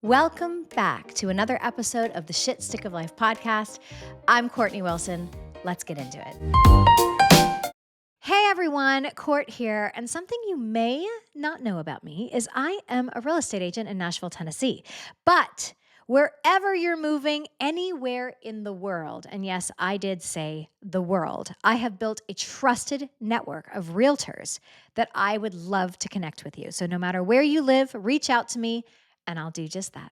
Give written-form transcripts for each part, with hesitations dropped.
Welcome back to another episode of the Shit Stick of Life podcast. I'm Kortney Wilson. Let's get into it. Hey everyone, Court here. And something you may not know about me is I am a real estate agent in Nashville, Tennessee. But wherever you're moving, anywhere in the world, and yes, I did say the world, I have built a trusted network of realtors that I would love to connect with you. So no matter where you live, reach out to me and I'll do just that.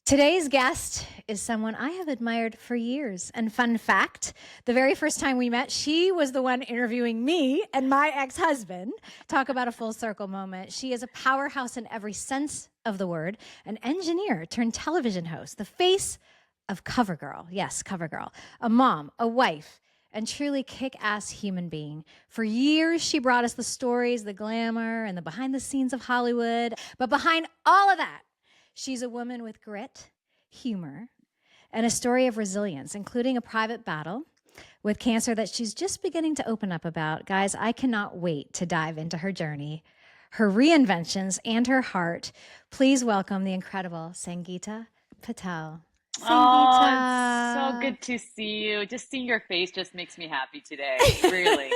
Today's guest is someone I have admired for years. And fun fact, the very first time we met, she was the one interviewing me and my ex-husband. Talk about a full circle moment. She is a powerhouse in every sense of the word, an engineer turned television host, the face of CoverGirl. Yes, CoverGirl. A mom, a wife, and truly kick-ass human being. For years, she brought us the stories, the glamour, and the behind the scenes of Hollywood. But behind all of that, she's a woman with grit, humor, and a story of resilience, including a private battle with cancer that she's just beginning to open up about. Guys, I cannot wait to dive into her journey, her reinventions, and her heart. Please welcome the incredible Sangita Patel. Sangita. Oh, it's so good to see you. Just seeing your face just makes me happy today. Really.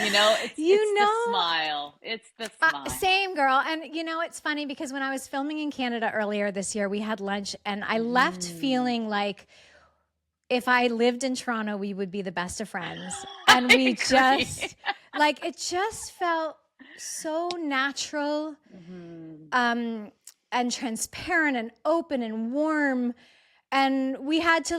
It's the smile. It's the smile. Same, girl. And it's funny because when I was filming in Canada earlier this year, we had lunch and I left feeling like if I lived in Toronto, we would be the best of friends. And we just, it just felt so natural, and transparent and open and warm. And we had to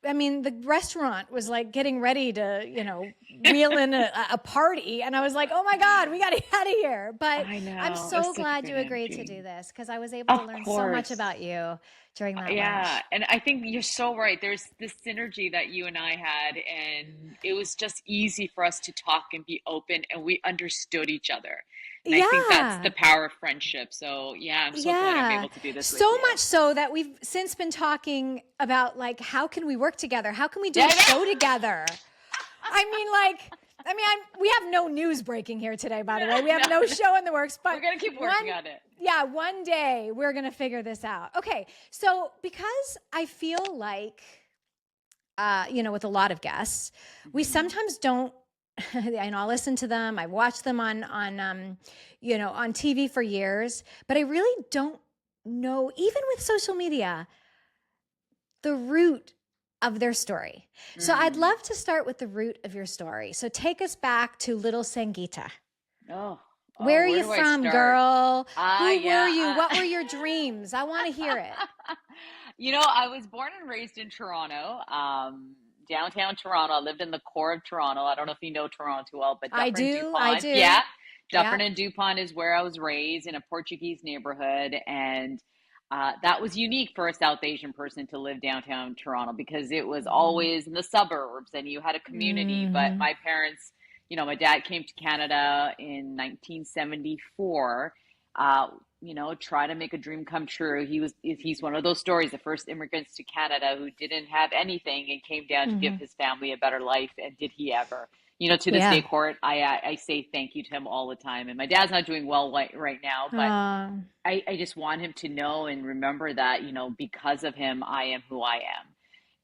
the restaurant was getting ready to, reel in a party. And I was like, oh my God, we got to get out of here. But I know. I'm so glad you agreed to do this because I was able to learn so much about you during that lunch. And I think you're so right. There's this synergy that you and I had, and it was just easy for us to talk and be open, and we understood each other. And I think that's the power of friendship. So I'm so glad I'm able to do this with you. So much so that we've since been talking about how can we work together? How can we do a show together? We have no news breaking here today, by the way. We have no show in the works, but we're going to keep working on it. Yeah, one day we're going to figure this out. Okay, so because I feel like, with a lot of guests, we sometimes don't, and I'll listen to them. I watch them on TV for years, but I really don't know, even with social media, the root of their story. So I'd love to start with the root of your story. So take us back to little Sangita. Where are you from, girl? Who were you? What were your dreams? I want to hear it. I was born and raised in Toronto, downtown Toronto. I lived in the core of Toronto. I don't know if you know Toronto too well, but Dufferin I do. DuPont. Yeah. Dufferin and DuPont is where I was raised, in a Portuguese neighborhood. And that was unique for a South Asian person to live downtown Toronto because it was always in the suburbs and you had a community. But my parents, my dad came to Canada in 1974, try to make a dream come true. He's one of those stories, the first immigrants to Canada who didn't have anything and came down to give his family a better life. And did he ever? To this day, Court, I say thank you to him all the time. And my dad's not doing well right now, but I just want him to know and remember that, because of him, I am who I am.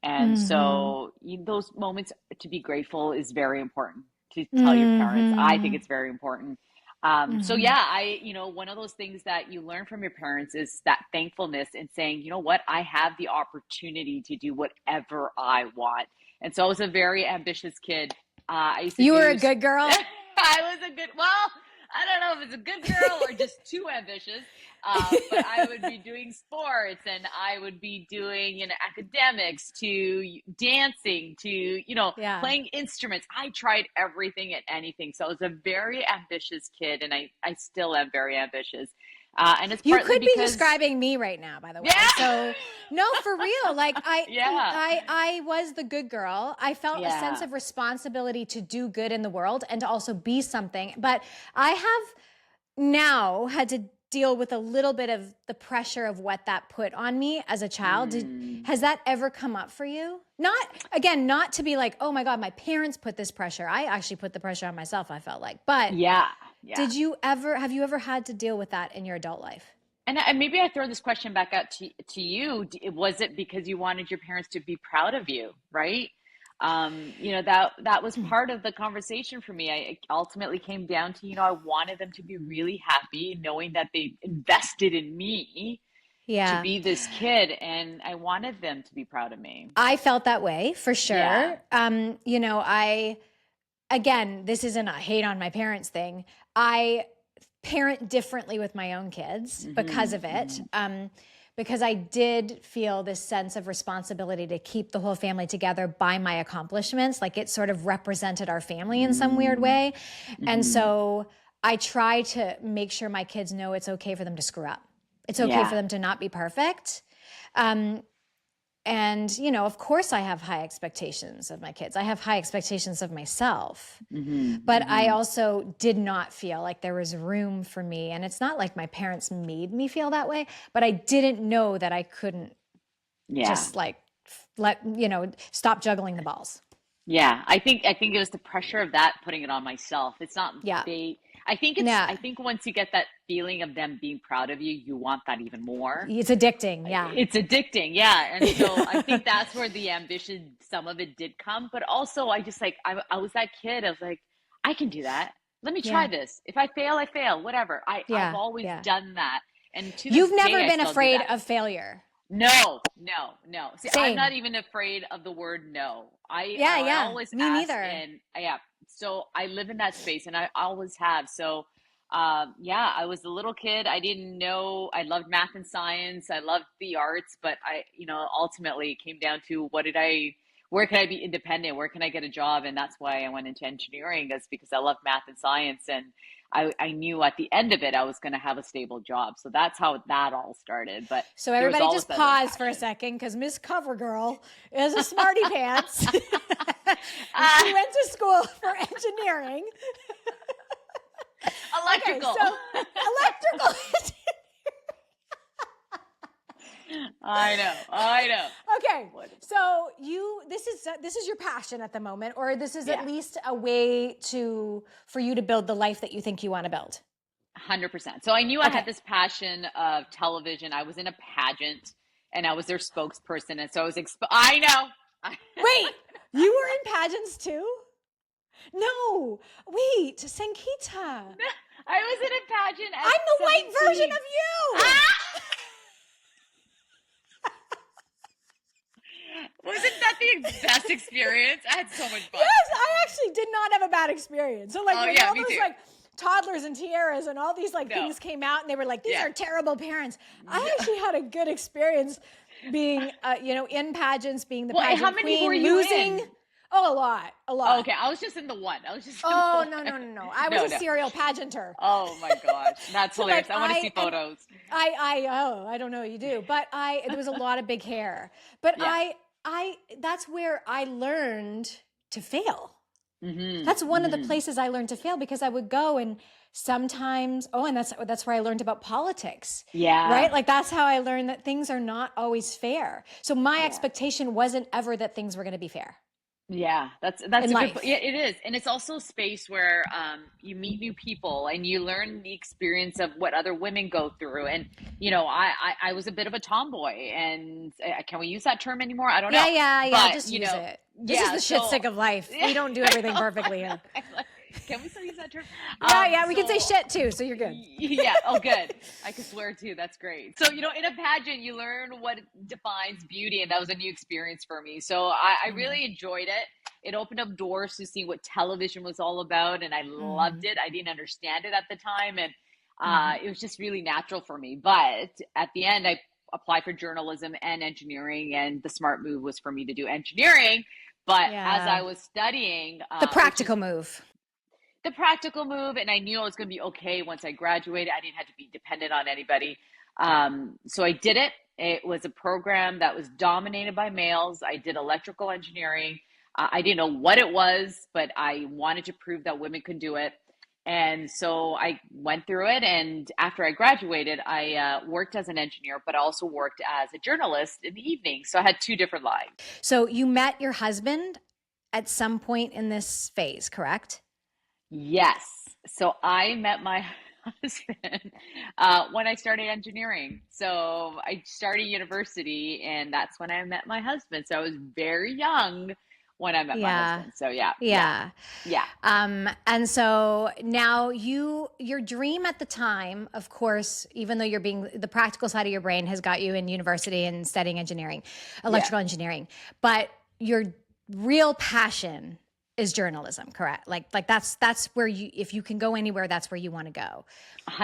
And so those moments to be grateful is very important to tell your parents. I think it's very important. One of those things that you learn from your parents is that thankfulness and saying, you know what, I have the opportunity to do whatever I want. And so I was a very ambitious kid. You were a good girl? I was a good, I don't know if it's a good girl or just too ambitious, but I would be doing sports and I would be doing, academics to dancing to, playing instruments. I tried everything and anything. So I was a very ambitious kid, and I still am very ambitious. And it's you could be describing me right now, by the way. Yeah. So no, for real. I was the good girl. I felt a sense of responsibility to do good in the world and to also be something. But I have now had to deal with a little bit of the pressure of what that put on me as a child. Has that ever come up for you? Not to be like, oh my God, my parents put this pressure. I actually put the pressure on myself, I felt like. But have you ever had to deal with that in your adult life? And maybe I throw this question back out to you. Was it because you wanted your parents to be proud of you, right? That was part of the conversation for me. I it ultimately came down to, I wanted them to be really happy, knowing that they invested in me to Yeah. be this kid, and I wanted them to be proud of me. I felt that way for Yeah. sure. Again, this isn't a hate on my parents thing. I parent differently with my own kids because of it. Because I did feel this sense of responsibility to keep the whole family together by my accomplishments. Like, it sort of represented our family in some weird way. And so I try to make sure my kids know it's okay for them to screw up. It's okay for Yeah. them to not be perfect. And, of course I have high expectations of my kids. I have high expectations of myself. But I also did not feel like there was room for me. And it's not like my parents made me feel that way, but I didn't know that I couldn't Yeah. just stop juggling the balls. Yeah, I think it was the pressure of that, putting it on myself. It's not Yeah. they I think Yeah. I think once you get that feeling of them being proud of you, you want that even more. It's addicting. Yeah. It's addicting, yeah. And so I think that's where the ambition, some of it did come, but also I just like I was that kid. I was like, I can do that. Let me try Yeah. this. If I fail, I fail. Whatever. I've Yeah. always Yeah. done that, and to this You've never day, I been still do afraid that. of failure. No, no, no. See, I'm Same. not even afraid of the word no. Yeah. I Yeah. always Me ask, neither. and yeah. So I live in that space, and I always have. So, yeah, I was a little kid. I didn't know. I loved math and science. I loved the arts, but ultimately it came down to where can I be independent? Where can I get a job? And that's why I went into engineering. That's because I love math and science, and I knew at the end of it I was going to have a stable job. So that's how that all started. But So there was everybody always just that other pause for a passion. second, because Miss CoverGirl is a smarty pants. And Uh, she went to school for engineering. Okay, electrical. so electrical. I know. Okay, What? so this is your passion at the moment, or this is at Yeah, least a way for you to build the life that you think you want to build. 100%. So I knew I had Okay. this passion of television. I was in a pageant, and I was their spokesperson, and so I was. I know. Wait, you were in pageants too? No, wait, Sangita. I was in a pageant at I'm the white 17. version of you. Ah! Wasn't that the best experience? I had so much fun. Yes, I actually did not have a bad experience. So, like, Oh when yeah, all me those too. like toddlers and tiaras and all these like No. things came out, and they were like, these Yeah. are terrible parents. I No. actually had a good experience being, in pageants, being the Well, pageant how many queen, were you losing. in? Oh, a lot. Oh, okay, I was just in the one. I was just in the Oh, one. no. I was No, a no. serial pageanter. Oh my gosh, that's So, hilarious. like, I want to see and photos. I don't know, you do, but there was a lot of big hair, but Yeah. that's where I learned to fail. Mm-hmm. That's one of the Mm-hmm. places I learned to fail, because I would go and sometimes, and that's where I learned about politics, Yeah. right? Like, that's how I learned that things are not always fair. So my Yeah. expectation wasn't ever that things were going to be fair Yeah, that's in a good life. yeah, it is. And it's also a space where you meet new people and you learn the experience of what other women go through. And I was a bit of a tomboy, and can we use that term anymore? I don't know. Yeah. But, Just use it. This is yeah, the shit so stick of life. We don't do everything perfectly here. can we still use that term? Yeah. We can say So shit too, so you're good. yeah. Oh, good. I can swear too. That's great. So, in a pageant, you learn what defines beauty, and that was a new experience for me. So I really enjoyed it. It opened up doors to see what television was all about, and I loved it. I didn't understand it at the time, and it was just really natural for me. But at the end, I applied for journalism and engineering, and the smart move was for me to do engineering. But as Yeah. I was studying, The which is practical move. the practical move, and I knew I was going to be okay once I graduated. I didn't have to be dependent on anybody. So I did it. It was a program that was dominated by males. I did electrical engineering. I didn't know what it was, but I wanted to prove that women could do it. And so I went through it. And after I graduated, I worked as an engineer, but I also worked as a journalist in the evening. So I had two different lives. So you met your husband at some point in this phase, correct? Yes. So I met my husband when I started engineering. So I started university, and that's when I met my husband. So I was very young when I met my Yeah. husband. So yeah, yeah, Yeah. yeah, And so now your dream at the time, of course, even though you're being the practical side of your brain has got you in university and studying engineering, yeah. electrical engineering, but your real passion is journalism, correct? Like that's where you, if you can go anywhere, that's where you want to go.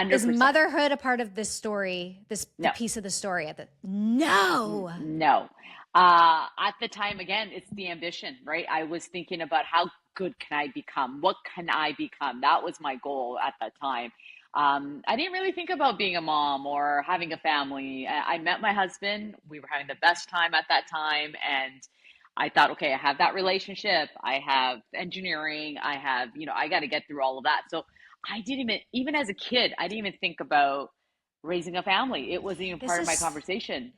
Is 100%. motherhood a part of this story, the No. piece of the story at the, no. No. At the time, again, it's the ambition, right? I was thinking about how good can I become? What can I become? That was my goal at that time. I didn't really think about being a mom or having a family. I met my husband. We were having the best time at that time. And I thought, okay, I have that relationship. I have engineering. I have, I got to get through all of that. So I didn't even as a kid, I didn't even think about raising a family. It wasn't even This part of my is conversation.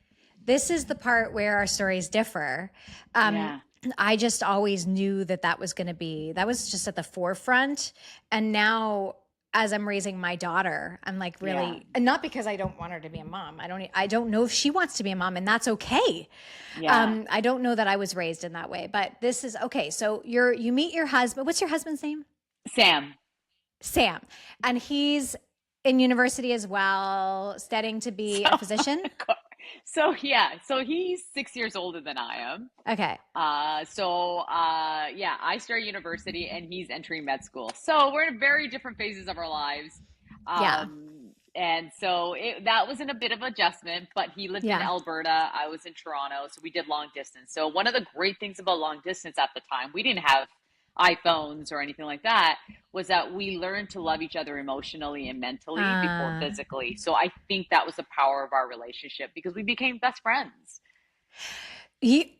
this is the part where our stories differ. Um, Yeah. I just always knew that was going to be, that was just at the forefront. And now, as I'm raising my daughter, I'm like Yeah. really, and not because I don't want her to be a mom. I don't know if she wants to be a mom, and that's okay. Yeah. I don't know that I was raised in that way, but this is okay. So you meet your husband. What's your husband's name? Sam. Sam. And he's in university as well, studying to be a So, physician. so he's 6 years older than I am. Okay. Yeah, I started university and he's entering med school. So we're in very different phases of our lives. Yeah. And so that was in a bit of adjustment, but he lived in Yeah. Alberta. I was in Toronto. So we did long distance. So one of the great things about long distance at the time, we didn't have iPhones or anything like that, was that we learned to love each other emotionally and mentally before Uh, physically. So I think that was the power of our relationship because we became best friends.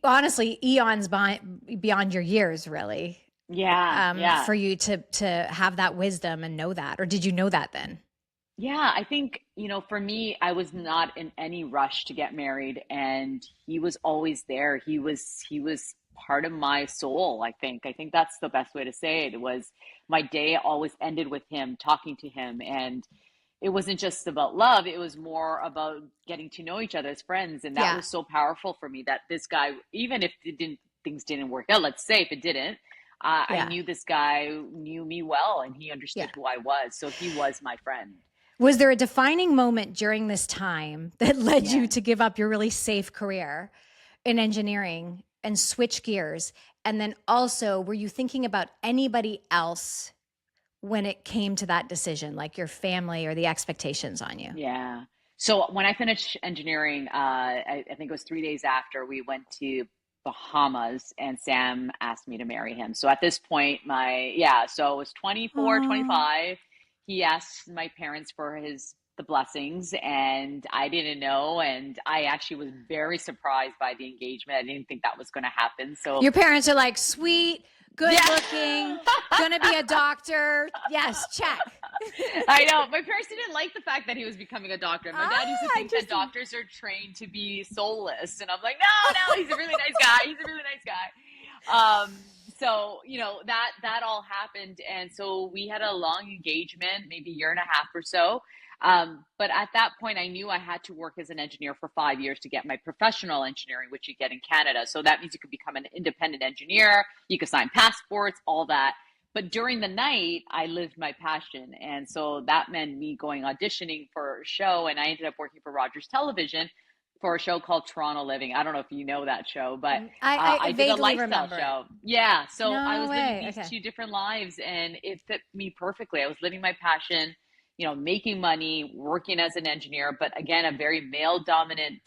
Honestly, eons beyond your years, really, Yeah, yeah. for you to have that wisdom and know that. Or did you know that then? Yeah, I think, for me, I was not in any rush to get married and he was always there. He was part of my soul, I think. I think that's the best way to say it. It was my day always ended with him, talking to him, and it wasn't just about love, it was more about getting to know each other as friends, and that Yeah. was so powerful for me that this guy, even if things didn't work out, let's say if it didn't, I Yeah. knew this guy knew me well and he Yeah. understood who I was, so he was my friend. Was there a defining moment during this time that led you Yeah. to give up your really safe career in engineering and switch gears? And then also, were you thinking about anybody else when it came to that decision, like your family or the expectations on you? Yeah. So when I finished engineering, I think it was 3 days after, we went to Bahamas and Sam asked me to marry him. So at this point, so it was 24, Oh, 25. He asked my parents for the blessings and I didn't know. And I actually was very surprised by the engagement. I didn't think that was going to happen. So your parents are like, sweet, good yeah. looking, gonna be a doctor. Yes, check. I know. My parents didn't like the fact that he was becoming a doctor. My dad used to think that Interesting. doctors are trained to be soulless. And I'm like, no, no, he's a really nice guy. He's a really nice guy. So, that all happened. And so we had a long engagement, maybe a year and a half or so. But at that point, I knew I had to work as an engineer for 5 years to get my professional engineering, which you get in Canada. So that means you could become an independent engineer, you could sign passports, all that. But during the night, I lived my passion. And so that meant me going auditioning for a show. And I ended up working for Rogers Television for a show called Toronto Living. I don't know if you know that show, but I I did a vaguely lifestyle remember it. show. Yeah. So I No was living way. these Okay. two different lives and it fit me perfectly. I was living my passion, making money, working as an engineer, but again, a very male dominant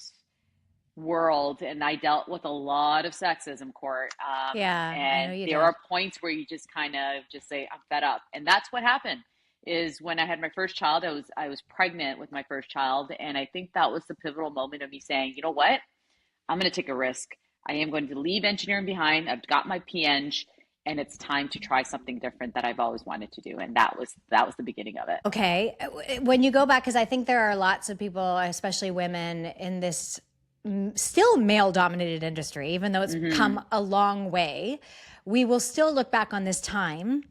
world, and I dealt with a lot of sexism, Court. Yeah, I know And you there did. are points where you just kind of just say, I'm fed up. And that's what happened is when I had my first child, I was pregnant with my first child. And I think that was the pivotal moment of me saying, you know what? I'm going to take a risk. I am going to leave engineering behind. I've got my PNG and it's time to try something different that I've always wanted to do. And that was the beginning of it. Okay. When you go back, because I think there are lots of people, especially women, in this still male dominated industry, even though it's Hmm. come a long way, we will still look back on this time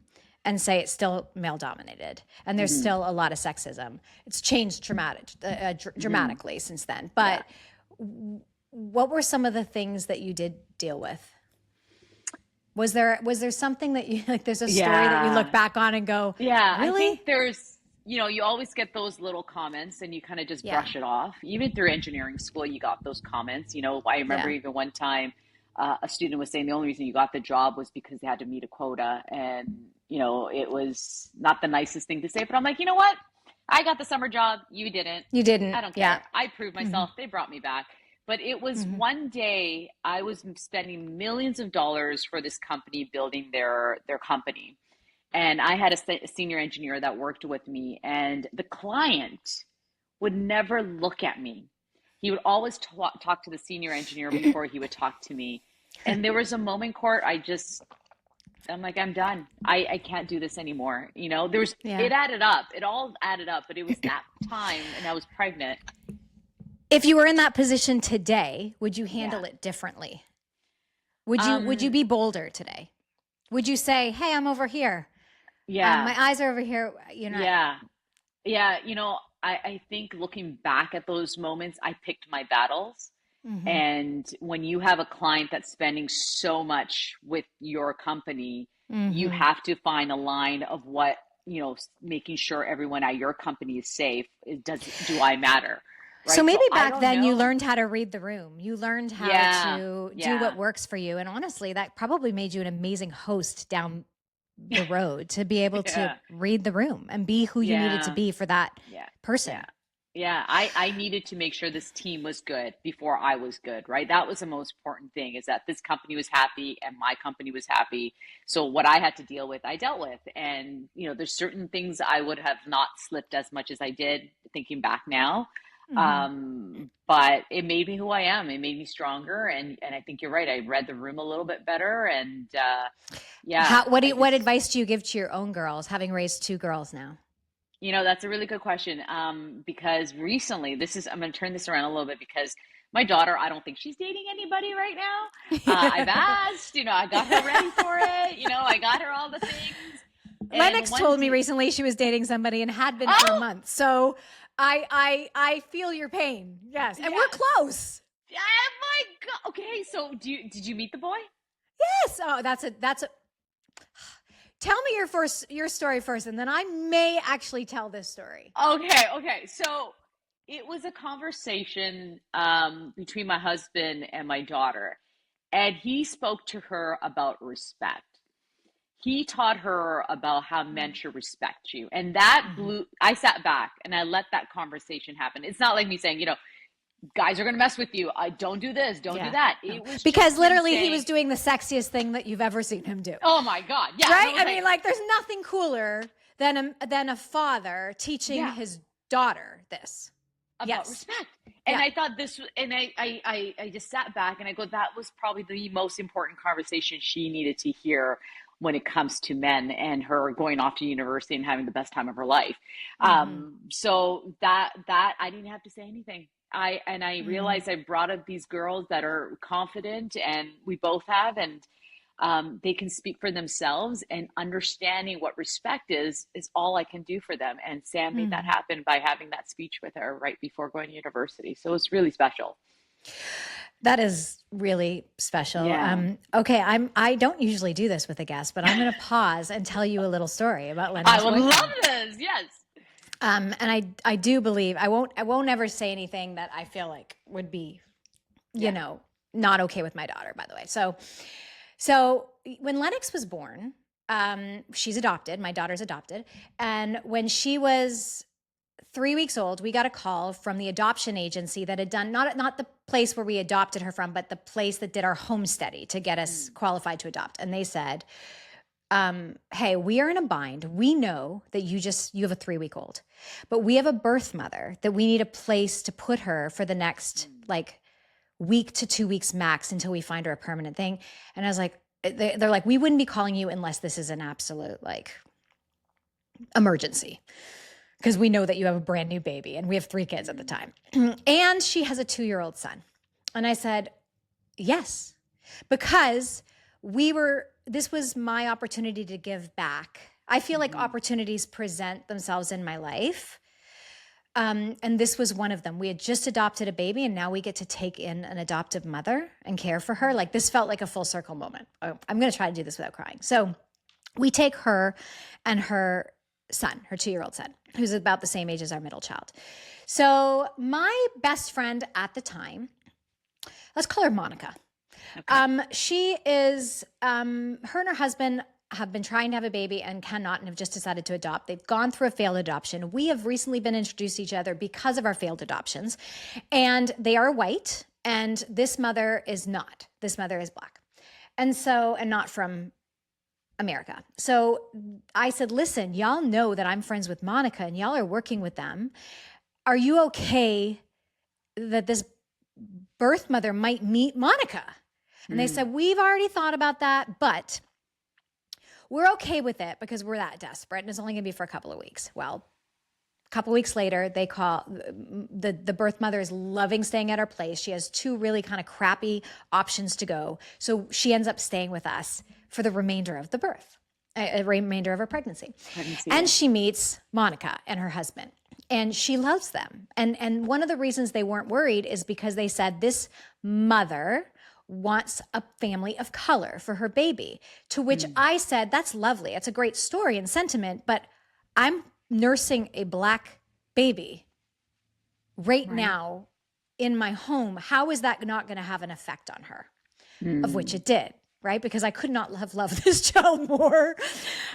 and say it's still male dominated and there's still a lot of sexism. It's changed dramatically since then. But what were some of the things that you did deal with? Was there something that you like, there's a story that you look back on and go, really? I think there's, you always get those little comments and you kind of just brush it off. Even through engineering school, you got those comments. I remember even one time a student was saying the only reason you got the job was because they had to meet a quota. And, it was not the nicest thing to say, but I'm like, you know what? I got the summer job. You didn't. You didn't. I don't care. I proved myself. They brought me back. But it was one day I was spending millions of dollars for this company building their company. And I had a senior engineer that worked with me, and the client would never look at me. He would always talk to the senior engineer before he would talk to me. And there was a moment, Court, I'm like, I'm done. I can't do this anymore. It added up. It all added up, but it was that time and I was pregnant. If you were in that position today, would you handle it differently? Would you be bolder today? Would you say, hey, I'm over here. Yeah. My eyes are over here. Yeah. I think looking back at those moments, I picked my battles. And when you have a client that's spending so much with your company, you have to find a line of what, making sure everyone at your company is safe. Do I matter? Right? So maybe back then you learned how to read the room. You learned how to do what works for you. And honestly, that probably made you an amazing host down the road to be able to read the room and be who you needed to be for that person. I needed to make sure this team was good before I was good, right? That was the most important thing, is that this company was happy and my company was happy. So what I had to deal with, I dealt with. And, there's certain things I would have not slipped as much as I did, thinking back now. But it made me who I am. It made me stronger. And I think you're right. I read the room a little bit better. And what advice do you give to your own girls, having raised 2 girls now? That's a really good question. Because recently, I'm going to turn this around a little bit, because my daughter, I don't think she's dating anybody right now. I've asked, I got her ready for it. I got her all the things. Lennox told me recently she was dating somebody and had been for a month. So I feel your pain. Yes. And we're close. Oh my God. Okay. So did you meet the boy? Yes. Oh, that's a tell me your story first, and then I may actually tell this story. Okay. So it was a conversation between my husband and my daughter, and he spoke to her about respect. He taught her about how men should respect you. And that I sat back and I let that conversation happen. It's not like me saying, guys are going to mess with you. Don't do this. Don't do that. It was because literally he was doing the sexiest thing that you've ever seen him do. Oh my God. Yeah. Right? I mean, there's nothing cooler than a father teaching his daughter this. About respect. And I thought and I just sat back and I go, that was probably the most important conversation she needed to hear when it comes to men and her going off to university and having the best time of her life. So that I didn't have to say anything. I realized I brought up these girls that are confident, and we both have, and they can speak for themselves, and understanding what respect is all I can do for them. And Sam made that happen by having that speech with her right before going to university. So it's really special. That is really special. Yeah. Okay, I don't usually do this with a guest, but I'm going to pause and tell you a little story about Lennox. I would love this. Yes. And I do believe I won't ever say anything that I feel like would be, not okay with my daughter, by the way. So when Lennox was born, she's adopted. My daughter's adopted. And when she was 3 weeks old, we got a call from the adoption agency that had done, not the place where we adopted her from, but the place that did our home study to get us qualified to adopt. And they said, hey, we are in a bind. We know that you have a 3-week-old, but we have a birth mother that we need a place to put her for the next week to 2 weeks max until we find her a permanent thing. And I was like, they're like, we wouldn't be calling you unless this is an absolute emergency, because we know that you have a brand new baby, and we have 3 kids at the time. And she has a 2-year-old son. And I said, yes, because this was my opportunity to give back. I feel like opportunities present themselves in my life. And this was one of them. We had just adopted a baby and now we get to take in an adoptive mother and care for her. Like this felt like a full circle moment. Oh, I'm going to try to do this without crying. So we take her and her son, her 2-year-old son, who's about the same age as our middle child. So my best friend at the time, let's call her Monica. Okay. She is, her and her husband have been trying to have a baby and cannot and have just decided to adopt. They've gone through a failed adoption. We have recently been introduced to each other because of our failed adoptions. And they are white and this mother is not. This mother is Black. And not from America. So I said, listen, y'all know that I'm friends with Monica and y'all are working with them. Are you okay that this birth mother might meet Monica? And they said, we've already thought about that, but we're okay with it because we're that desperate and it's only going to be for a couple of weeks. Well, a couple of weeks later, they call, the birth mother is loving staying at our place. She has 2 really kind of crappy options to go. So she ends up staying with us for the remainder of the birth, remainder of her pregnancy. And she meets Monica and her husband and she loves them. And one of the reasons they weren't worried is because they said this mother wants a family of color for her baby, to which I said, that's lovely. It's a great story and sentiment, but I'm nursing a Black baby right now in my home. How is that not going to have an effect on her? Of which it did, right? Because I could not have loved this child more.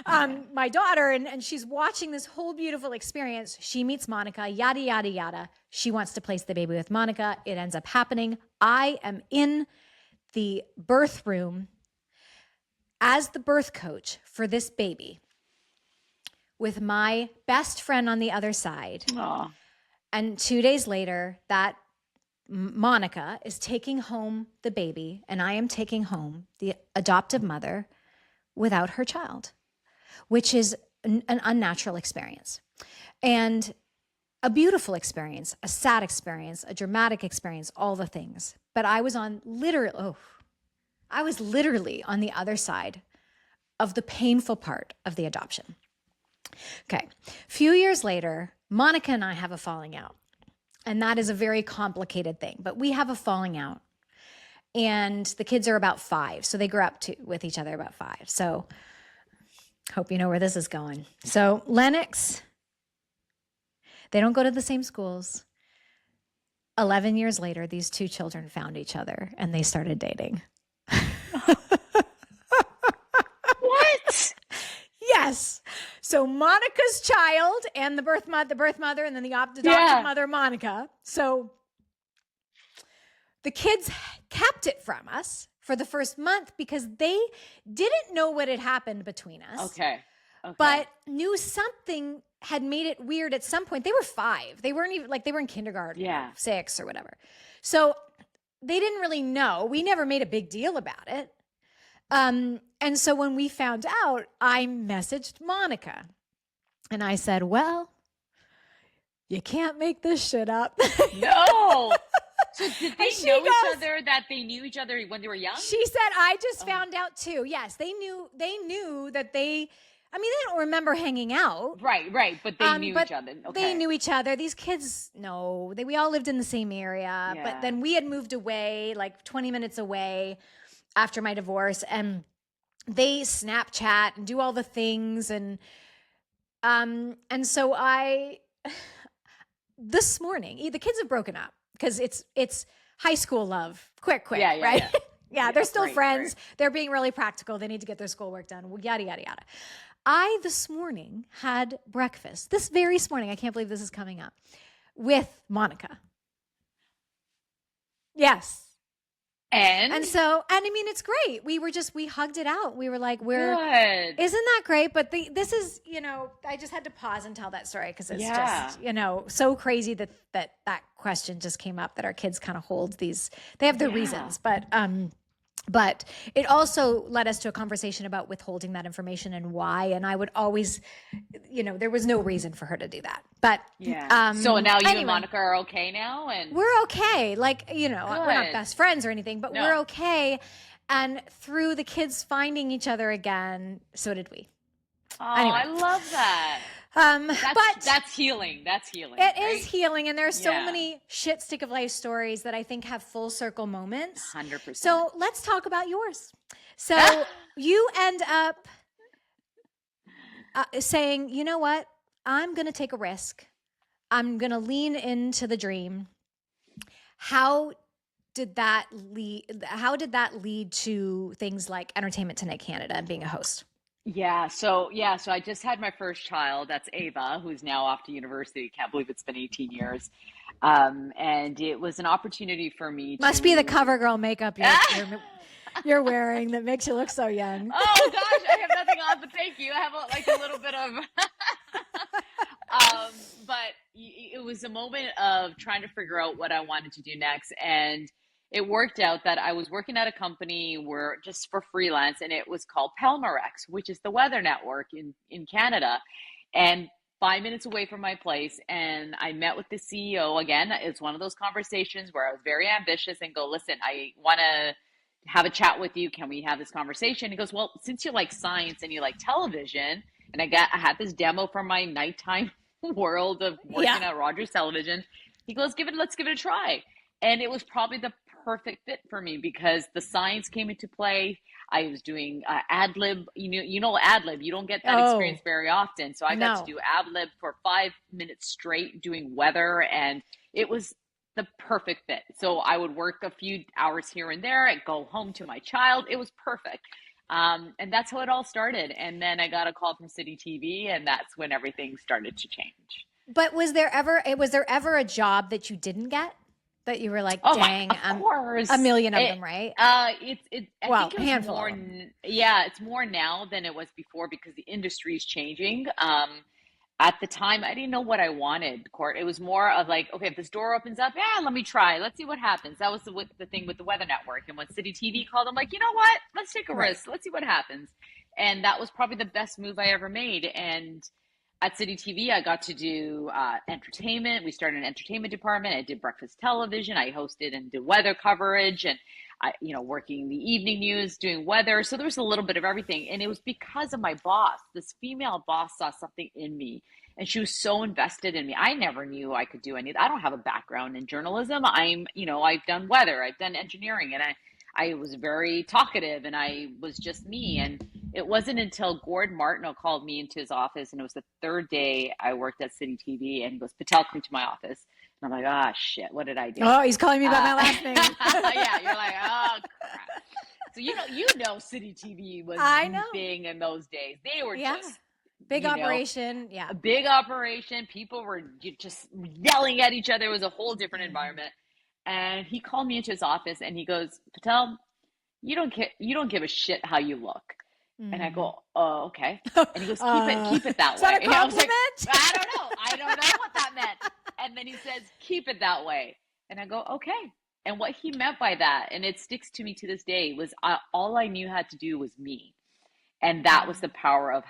My daughter, and she's watching this whole beautiful experience. She meets Monica, yada, yada, yada. She wants to place the baby with Monica. It ends up happening. I am in the birth room as the birth coach for this baby with my best friend on the other side. Aww. And 2 days later, that Monica is taking home the baby and I am taking home the adoptive mother without her child, which is an unnatural experience. And a beautiful experience, a sad experience, a dramatic experience, all the things. But I was literally on the other side of the painful part of the adoption. Okay. A few years later, Monica and I have a falling out. And that is a very complicated thing, but we have a falling out. And the kids are about 5. So they grew up with each other about 5. So hope you know where this is going. So Lennox, they don't go to the same schools. 11 years later, these 2 children found each other and they started dating. What? Yes. So Monica's child and the birth mother, and then the adopted mother, Monica. So the kids kept it from us for the first month because they didn't know what had happened between us. Okay. But knew something had made it weird at some point. They were 5. They weren't even they were in kindergarten, 6 or whatever. So they didn't really know. We never made a big deal about it. And so when we found out, I messaged Monica and I said, well, you can't make this shit up. No. So did they know each other, that they knew each other when they were young? She said, I just found out too. Yes, they knew that they don't remember hanging out. Right. But they knew each other. Okay. They knew each other. These kids, no, we all lived in the same area. Yeah. But then we had moved away, like 20 minutes away after my divorce. And they Snapchat and do all the things. And so this morning, the kids have broken up because it's high school love. Quick, right? Yeah, they're still friends. Right. They're being really practical. They need to get their schoolwork done. Yada, yada, yada. I, this morning, had breakfast. This very morning, I can't believe this is coming up, with Monica. Yes. And so, I mean, it's great. We hugged it out. We were like, good. Isn't that great? But this is, I just had to pause and tell that story because it's just, so crazy that question just came up, that our kids kind of hold these, they have their reasons, but it also led us to a conversation about withholding that information and why. And I would always, there was no reason for her to do that. But so now you and Monica are okay now, and we're okay. Like, we're not best friends or anything, but we're okay. And through the kids finding each other again, so did we. Oh, Anyway. I love that. But that's healing. That's healing. It right? is healing. And there are so Yeah. many shit stick of life stories that I think have full circle moments. 100%. So let's talk about yours. So you end up saying, you know what? I'm going to take a risk. I'm going to lean into the dream. How did that lead to things like Entertainment Tonight Canada and being a host? So I just had my first child. That's Ava, who's now off to university. Can't believe it's been 18 years. And it was an opportunity for me Must to be the CoverGirl makeup you're wearing that makes you look so young. Oh gosh, I have nothing on, but thank you. I have a little bit of but it was a moment of trying to figure out what I wanted to do next. And it worked out that I was working at a company where just for freelance, and it was called Pelmarex, which is the weather network in Canada. And 5 minutes away from my place, and I met with the CEO again. It's one of those conversations where I was very ambitious and go, listen, I want to have a chat with you. Can we have this conversation? He goes, well, since you like science and you like television, and I had this demo from my nighttime world of working at Rogers Television. He goes, let's give it a try. And it was probably the perfect fit for me because the science came into play. I was doing ad lib. You know ad lib. You don't get that experience very often. So I got to do ad lib for 5 minutes straight doing weather, and it was the perfect fit. So I would work a few hours here and there. I'd go home to my child. It was perfect. And that's how it all started. And then I got a call from City TV, and that's when everything started to change. But was there ever a job that you didn't get? That you were like, dang, of course. A million of them, right? I think it was handful. It's more now than it was before because the industry is changing. At the time, I didn't know what I wanted, Court. It was more of like, okay, if this door opens up, let me try. Let's see what happens. That was the thing with the Weather Network. And when City TV called, I'm like, you know what? Let's take a risk. Let's see what happens. And that was probably the best move I ever made. And at City TV, I got to do entertainment. We started an entertainment department. I did breakfast television. I hosted and did weather coverage, and working the evening news, doing weather. So there was a little bit of everything. And it was because of my boss. This female boss saw something in me, and she was so invested in me. I never knew I could do anything. I don't have a background in journalism. I've done weather, I've done engineering, and I was very talkative, and I was just me. And it wasn't until Gord Martineau called me into his office, and it was the third day I worked at City TV, and he goes, Patel, come to my office. And I'm like, ah, shit, what did I do? Oh, he's calling me by my last name. Yeah, you're like, oh, crap. So you know City TV was the thing in those days. They were just big operation. A big operation. People were just yelling at each other. It was a whole different environment. And he called me into his office, and he goes, Patel, you don't give a shit how you look. And I go, oh, okay. And he goes, keep it that way. Is that a compliment? I was like, I don't know what that meant. And then he says, keep it that way. And I go, okay. And what he meant by that, and it sticks to me to this day, was all I knew how to do was me. And that was the power of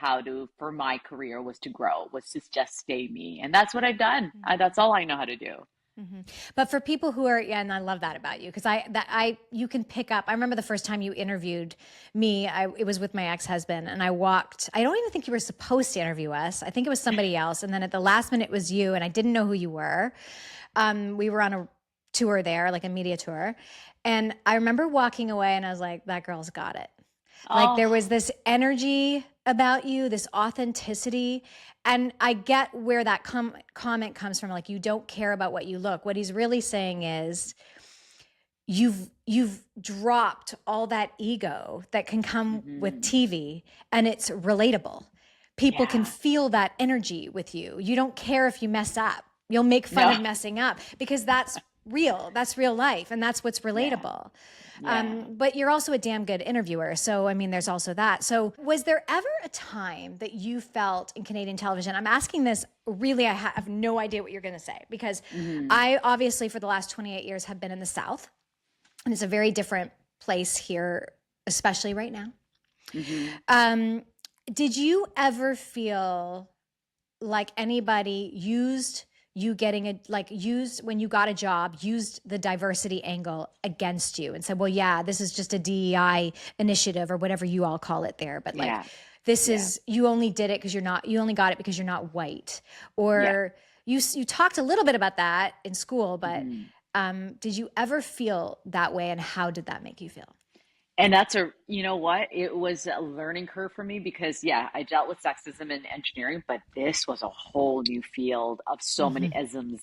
for my career was to grow, was to just stay me. And that's what I've done. That's all I know how to do. Mm-hmm. But for people who are, and I love that about you, because you can pick up. I remember the first time you interviewed me, it was with my ex-husband, and I don't even think you were supposed to interview us. I think it was somebody else. And then at the last minute it was you, and I didn't know who you were. We were on a tour there, like a media tour. And I remember walking away, and I was like, that girl's got it. Like there was this energy about you, this authenticity. And I get where that comment comes from. Like, you don't care about what you look. What he's really saying is you've dropped all that ego that can come with TV, and it's relatable. People can feel that energy with you. You don't care if you mess up. You'll make fun of messing up because that's real. That's real life. And that's what's relatable. But you're also a damn good interviewer. So, I mean, there's also that. So was there ever a time that you felt in Canadian television? I'm asking this really, I have no idea what you're going to say, because I obviously for the last 28 years have been in the South, and it's a very different place here, especially right now. Did you ever feel like anybody used you when you got a job, used the diversity angle against you and said, well, yeah, this is just a DEI initiative or whatever you all call it there. But this is, you only did it because you only got it because you're not white. Or you talked a little bit about that in school, but did you ever feel that way, and how did that make you feel? And you know what? It was a learning curve for me because, I dealt with sexism in engineering, but this was a whole new field of so many isms.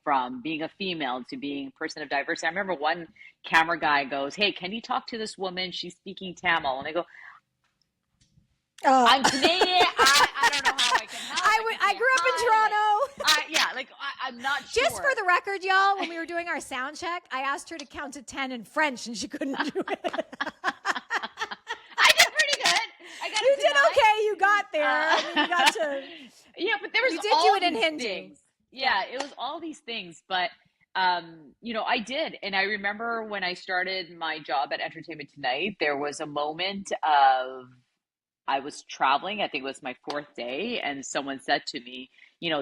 From being a female to being a person of diversity. I remember one camera guy goes, "Hey, can you talk to this woman? She's speaking Tamil." And I go, "I'm Canadian. I don't know how I can help. I grew up in Toronto." I'm not sure. Just for the record, y'all, when we were doing our sound check, I asked her to count to 10 in French, and she couldn't do it. I did pretty good. You did okay. You got there. You got to. Yeah, but there was you did all do it in these Hindi. things. Yeah, it was all these things, but I did, and I remember when I started my job at Entertainment Tonight, there was a moment of I was traveling. I think it was my fourth day, and someone said to me,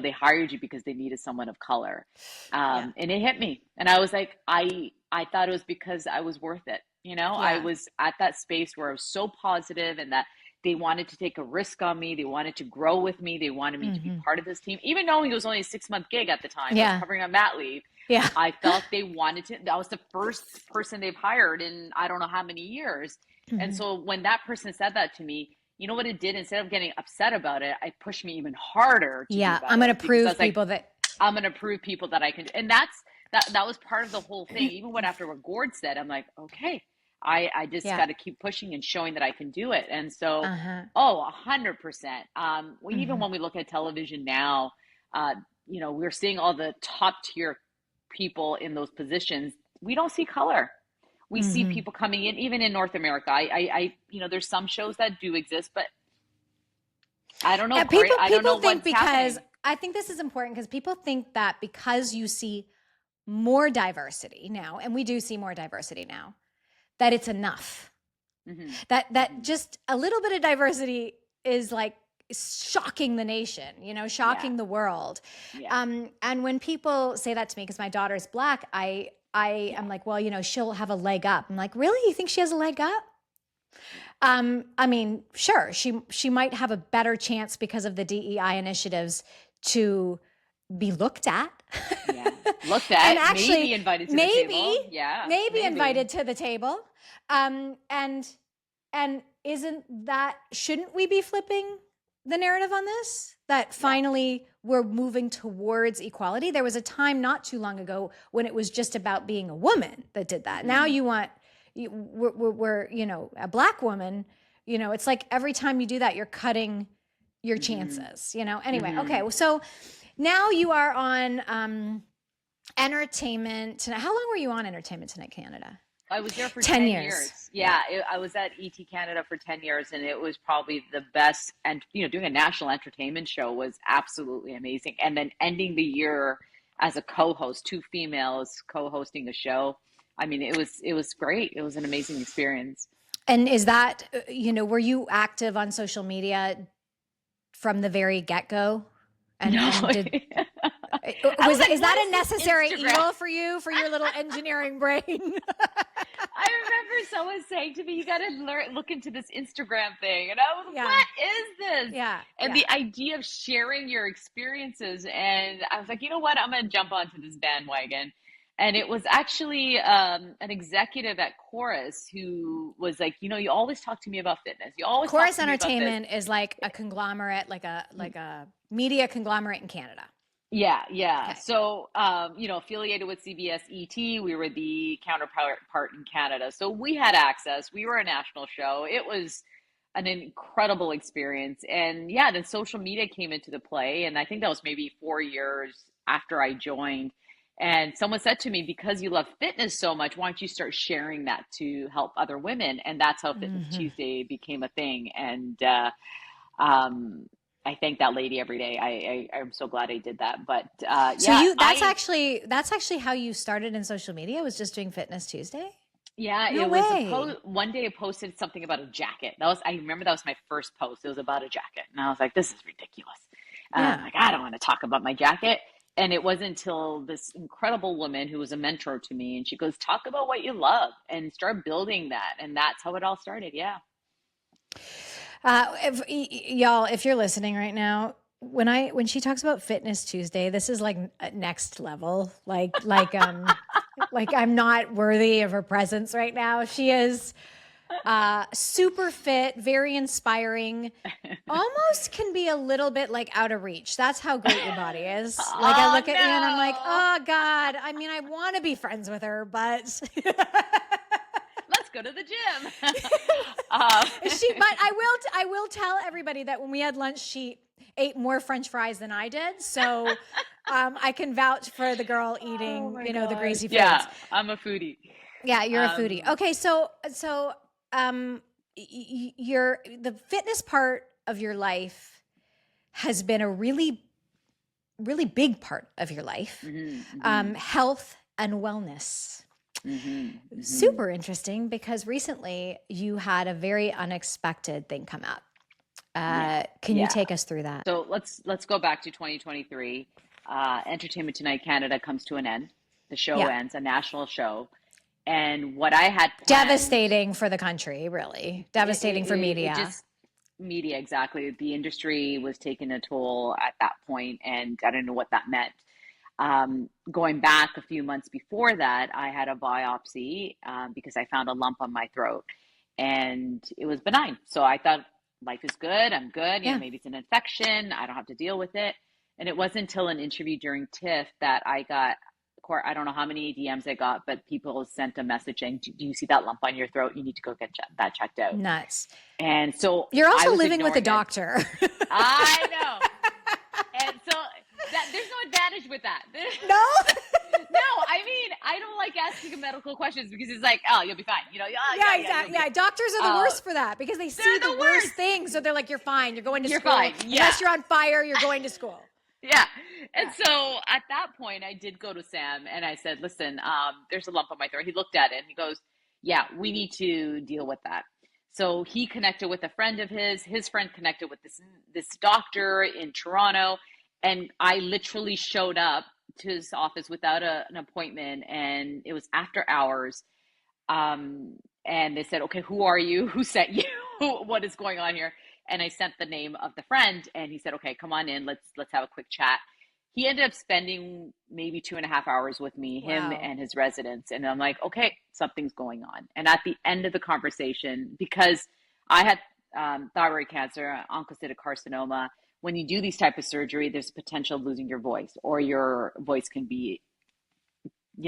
they hired you because they needed someone of color. And it hit me. And I was like, I thought it was because I was worth it. I was at that space where I was so positive, and that they wanted to take a risk on me. They wanted to grow with me. They wanted me to be part of this team, even knowing it was only a 6-month gig at the time. I was covering on mat leave. Yeah. I felt they wanted to. That was the first person they've hired in I don't know how many years. And so when that person said that to me, you know what it did? Instead of getting upset about it, it pushed me even harder to do better. I'm going to prove people that I'm going to prove people that I can. And that was part of the whole thing. Even when after what Gord said, I'm like, okay, I just got to keep pushing and showing that I can do it. And so, 100%. Even when we look at television now, we're seeing all the top tier people in those positions. We don't see color. We see people coming in, even in North America. There's some shows that do exist, but I don't know. Yeah, people don't know think what's happening. I think this is important because people think that because you see more diversity now, and we do see more diversity now, that it's enough. That just a little bit of diversity is like shocking the nation, shocking the world. And when people say that to me, because my daughter's Black, I am like, well, she'll have a leg up. I'm like, really? You think she has a leg up? I mean, sure, she might have a better chance because of the DEI initiatives to be looked at. Looked at, and actually, maybe invited to the table. Maybe invited to the table. And shouldn't we be flipping the narrative on this? That finally we're moving towards equality. There was a time not too long ago when it was just about being a woman that did that. Now we're a Black woman, it's like every time you do that, you're cutting your chances, Anyway, okay. So now you are on Entertainment Tonight. How long were you on Entertainment Tonight Canada? I was there for 10 years. I was at ET Canada for 10 years, and it was probably the best. And, doing a national entertainment show was absolutely amazing. And then ending the year as a co-host, 2 females co-hosting a show. I mean, it was great. It was an amazing experience. And is that, were you active on social media from the very get-go? And no. Is that a necessary evil for you, for your little engineering brain? I remember someone saying to me, you got to look into this Instagram thing. And I was like, what is this? And the idea of sharing your experiences. And I was like, you know what? I'm going to jump onto this bandwagon. And it was actually an executive at Chorus who was like, you always talk to me about fitness. You always Chorus Entertainment is like a conglomerate, like a media conglomerate in Canada. Yeah. Okay. So, affiliated with CBS ET, we were the counterpart in Canada. So we had access. We were a national show. It was an incredible experience. And then social media came into the play. And I think that was maybe 4 years after I joined. And someone said to me, because you love fitness so much, why don't you start sharing that to help other women? And that's how Fitness Tuesday became a thing. And I thank that lady every day. I'm so glad I did that. But that's actually how you started in social media, was just doing Fitness Tuesday? Yeah, no way. One day I posted something about a jacket. I remember that was my first post. It was about a jacket. And I was like, this is ridiculous. I don't want to talk about my jacket. And it wasn't until this incredible woman who was a mentor to me, and she goes, talk about what you love and start building that. And that's how it all started. Yeah. Y'all, if you're listening right now, when she talks about Fitness Tuesday, this is like next level. Like I'm not worthy of her presence right now. She is super fit, very inspiring. Almost can be a little bit like out of reach. That's how great your body is. Like I Oh look at you and I'm like, oh God. I mean, I want to be friends with her, but let's go to the gym. But I will tell everybody that when we had lunch, she ate more French fries than I did. So I can vouch for the girl eating, the greasy foods. Yeah, I'm a foodie. Yeah, you're a foodie. Okay, so the fitness part of your life has been a really, really big part of your life. Health and wellness. Super interesting because recently you had a very unexpected thing come up. Can you take us through that? So let's go back to 2023. Entertainment Tonight Canada comes to an end. The show ends, a national show. And what I had planned, devastating for the country, really devastating for media. Media, exactly. The industry was taking a toll at that point, and I don't know what that meant. Going back a few months before that, I had a biopsy because I found a lump on my throat, and it was benign. So I thought life is good. I'm good. You know, maybe it's an infection. I don't have to deal with it. And it wasn't until an interview during TIFF that I got. I don't know how many DMs I got, but people sent a message saying, do you see that lump on your throat? You need to go get that checked out. Nuts. And so you're also living with a doctor. I know. And so there's no advantage with that. No? No, I mean, I don't like asking medical questions because it's like, oh, you'll be fine. Exactly. Yeah, doctors are the worst for that because they see the worst things. So they're like, you're fine. You're going to school. Fine. Yeah. Unless you're on fire, you're going to school. Yeah. And so at that point, I did go to Sam and I said, listen, there's a lump on my throat. He looked at it and he goes, yeah, we need to deal with that. So he connected with a friend of his friend connected with this doctor in Toronto. And I literally showed up to his office without an appointment. And it was after hours. And they said, okay, who are you? Who sent you? What is going on here? And I sent the name of the friend and he said, okay, come on in. Let's have a quick chat. He ended up spending maybe 2.5 hours with me, him and his residents. And I'm like, okay, something's going on. And at the end of the conversation, because I had thyroid cancer, oncocytic carcinoma, when you do these type of surgery, there's potential of losing your voice or your voice can be,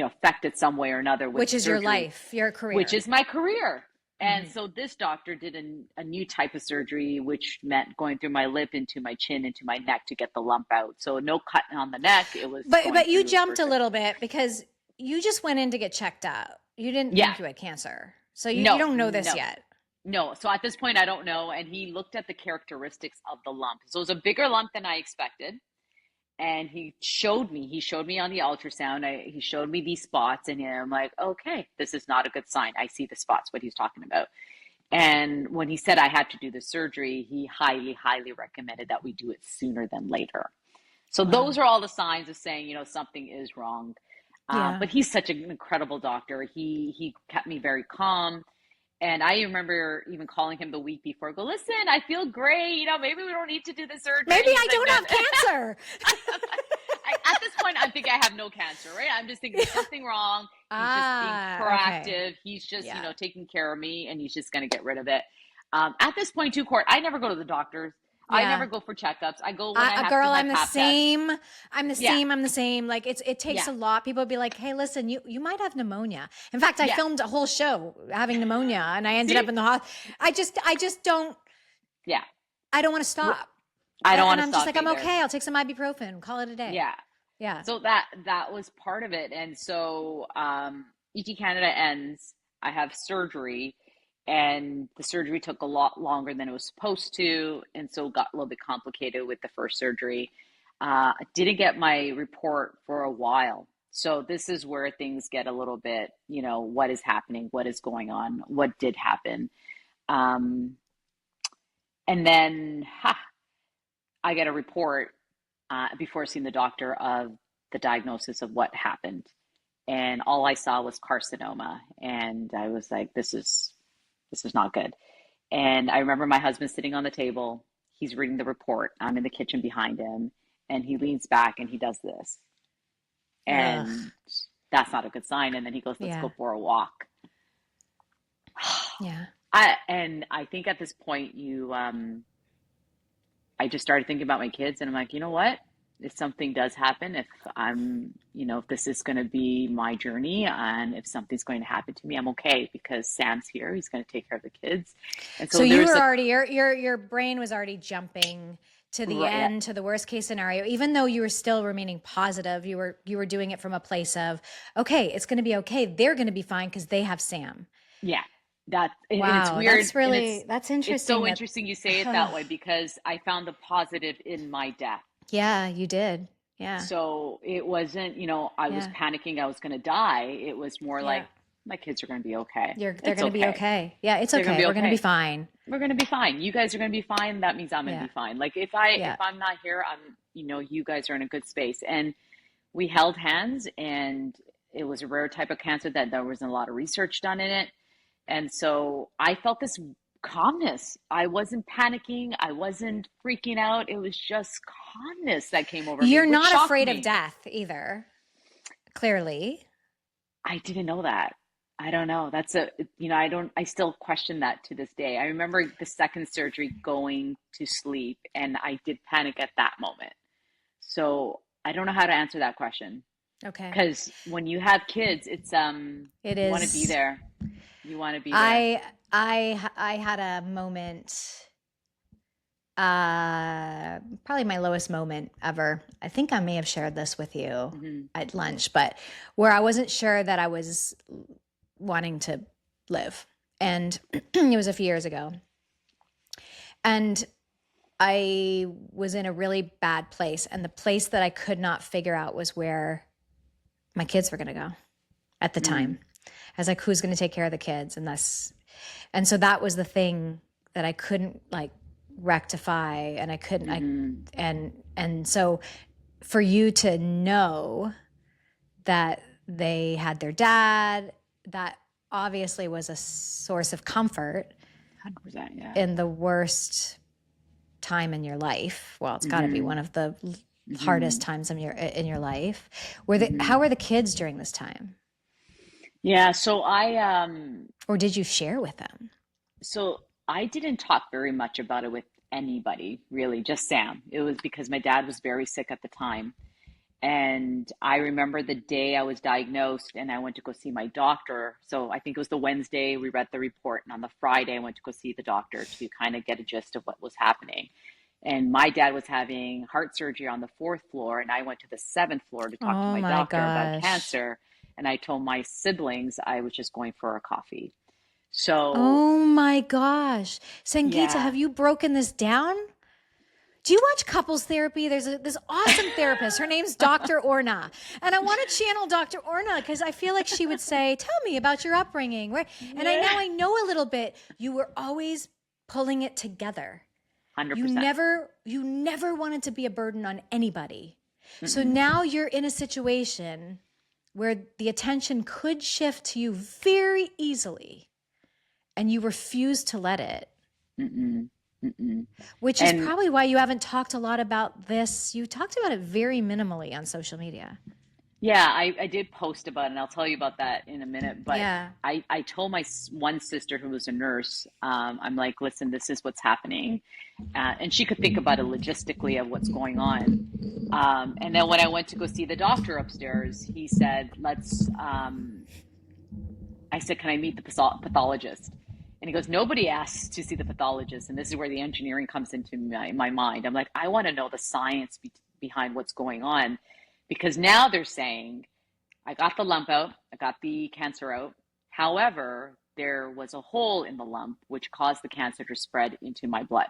affected some way or another. Which is surgery, your life, your career. Which is my career. And so this doctor did a new type of surgery, which meant going through my lip into my chin, into my neck to get the lump out. So no cut on the neck. It was. But you jumped a little bit because you just went in to get checked out. You didn't think you had cancer. So you don't know this yet. No. So at this point, I don't know. And he looked at the characteristics of the lump. So it was a bigger lump than I expected. And he showed me on the ultrasound, he showed me these spots and I'm like, okay, this is not a good sign. I see the spots, what he's talking about. And when he said I had to do the surgery, he highly, highly recommended that we do it sooner than later. So those are all the signs of saying, something is wrong. But he's such an incredible doctor. He kept me very calm. And I remember even calling him the week before, go, listen, I feel great. Maybe we don't need to do the surgery. Maybe I don't have cancer. At this point, I think I have no cancer, right? I'm just thinking there's something wrong. He's just being proactive. Okay. He's just, taking care of me and he's just going to get rid of it. At this point too, Court, I never go to the doctors. Yeah. I never go for checkups. I go when I have girl, to I'm the same. I'm the same. Like it takes a lot. People be like, hey, listen, you might have pneumonia. In fact, I filmed a whole show having pneumonia and I ended up in the hospital. I just don't. Yeah. I don't want to stop. I don't want to stop. I'm just like, I'm okay. I'll take some ibuprofen. Call it a day. Yeah. Yeah. So that was part of it. And so ET Canada ends. I have surgery. And the surgery took a lot longer than it was supposed to. And so it got a little bit complicated with the first surgery. I didn't get my report for a while. So this is where things get a little bit, what is happening? What is going on? What did happen? And then I get a report before seeing the doctor of the diagnosis of what happened. And all I saw was carcinoma. And I was like, this is not good. And I remember my husband sitting on the table. He's reading the report. I'm in the kitchen behind him. And he leans back and he does this. Ugh. And that's not a good sign. And then he goes, let's Yeah. go for a walk. Yeah. I think at this point, I just started thinking about my kids, and I'm like, you know what? If something does happen, if if this is going to be my journey, and if something's going to happen to me, I'm okay because Sam's here. He's going to take care of the kids. And So so you there's were a already your brain was already jumping to the right, end, to the worst case scenario, even though you were still remaining positive. You were doing it from a place of, okay, it's going to be okay. They're going to be fine because they have Sam. yeah, and it's Wow, weird, and that's it's interesting. so interesting you say it that way because I found the positive in my death. Yeah, you did. Yeah. So it wasn't, I was Yeah. panicking I was going to die. It was more like Yeah. my kids are going to be okay. They're It's going to be okay. okay. Yeah, it's They're going to okay. be We're going to be okay. fine. We're going to be fine. You guys are going to be fine. That means I'm going to Yeah. be fine. Like if Yeah. I'm not here, you guys are in a good space. And we held hands, and it was a rare type of cancer that there wasn't a lot of research done in it. And so I felt this calmness. I wasn't panicking. I wasn't freaking out. It was just calmness that came over me, You're which not shocked afraid of me. death either, clearly. I didn't know that. I don't know. I still question that to this day. I remember the second surgery going to sleep, and I did panic at that moment. So I don't know how to answer that question. Okay. Because when you have kids, It you want to be is. there. You want to be there. I had a moment, probably my lowest moment ever. I think I may have shared this with you Hmm. at lunch, but where I wasn't sure that I was wanting to live. And it was a few years ago. And I was in a really bad place. And the place that I could not figure out was where my kids were going to go at the time. I was like, who's going to take care of the kids? And so that was the thing that I couldn't like rectify, and I couldn't, and so for you to know that they had their dad, that obviously was a source of comfort 100%, yeah. in the worst time in your life. Well, it's got to be one of the hardest times in your life. How were the kids during this time? Yeah, so Or did you share with them? I didn't talk very much about it with anybody, really, just Sam. It was because my dad was very sick at the time. And I remember the day I was diagnosed and I went to go see my doctor. So I think it was the Wednesday we read the report. And on the Friday, I went to go see the doctor to kind of get a gist of what was happening. And my dad was having heart surgery on the fourth floor. And I went to the seventh floor to talk to Oh my my doctor about gosh. cancer. And I told my siblings I was just going for a coffee. So, Oh my gosh. Sangita, yeah. have you broken this down? Do you watch couples therapy? There's this awesome therapist. Her name's Dr. Orna. And I want to channel Dr. Orna because I feel like she would say, tell me about your upbringing. Right? And I know a little bit. You were always pulling it together. 100%. You never wanted to be a burden on anybody. So now you're in a situation where the attention could shift to you very easily, and you refuse to let it. Which is probably why you haven't talked a lot about this. You talked about it very minimally on social media. Yeah, I did post about it, and I'll tell you about that in a minute. But Yeah. I told my one sister who was a nurse, I'm like, listen, this is what's happening. And she could think about it logistically of what's going on. And then when I went to go see the doctor upstairs, he said, I said, can I meet the pathologist? And he goes, nobody asks to see the pathologist. And this is where the engineering comes into my mind. I'm like, I want to know the science behind what's going on. Because now they're saying, I got the lump out, I got the cancer out. However, there was a hole in the lump, which caused the cancer to spread into my blood.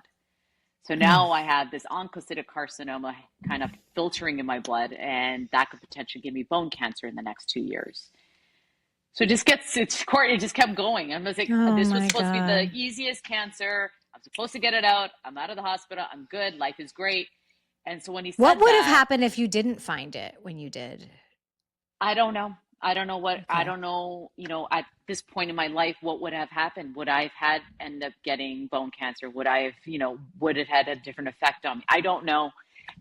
So now I have this oncocytic carcinoma kind of filtering in my blood, and that could potentially give me bone cancer in the next 2 years. So it just kept going. I'm like, this was supposed to be the easiest cancer. I'm supposed to get it out. I'm out of the hospital. I'm good. Life is great. And so when he said what would have that, happened if you didn't find it when you did? I don't know. I don't know I Okay. don't know, at this point in my life, what would have happened? Would I have had end up getting bone cancer? Would I have, would it had a different effect on me? I don't know.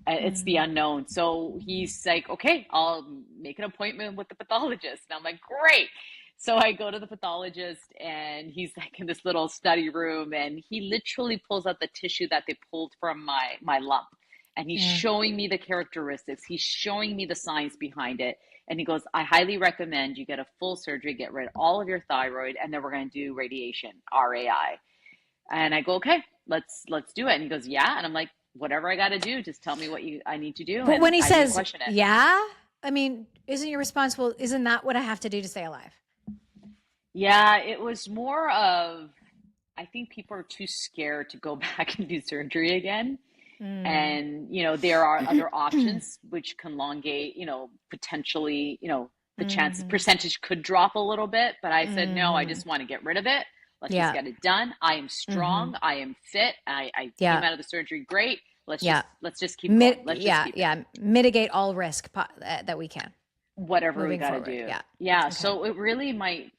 It's the Mm. unknown. So he's like, okay, I'll make an appointment with the pathologist. And I'm like, great. So I go to the pathologist and he's like in this little study room and he literally pulls out the tissue that they pulled from my lump. And he's Yeah. showing me the characteristics. He's showing me the science behind it. And he goes, I highly recommend you get a full surgery, get rid of all of your thyroid, and then we're going to do radiation, RAI. And I go, okay, let's do it. And he goes, yeah. And I'm like, whatever I got to do, just tell me what I need to do, But when and he I didn't says, question it. yeah, I mean, isn't you responsible? Isn't that what I have to do to stay alive? Yeah, it was more of, I think people are too scared to go back and do surgery again. Mm. And, there are other options which can elongate, potentially, the chance Hmm. percentage could drop a little bit. But I said, no, I Hmm. just want to get rid of it. Let's just Yeah. get it done. I am Hmm. strong. I am fit. I came Yeah. out of the surgery great. Yeah. Let's just keep going. Let's just Yeah. keep it. Yeah. Mitigate all risk that we can Whatever we moving got to forward. do. Yeah. Yeah. Okay. So it really, my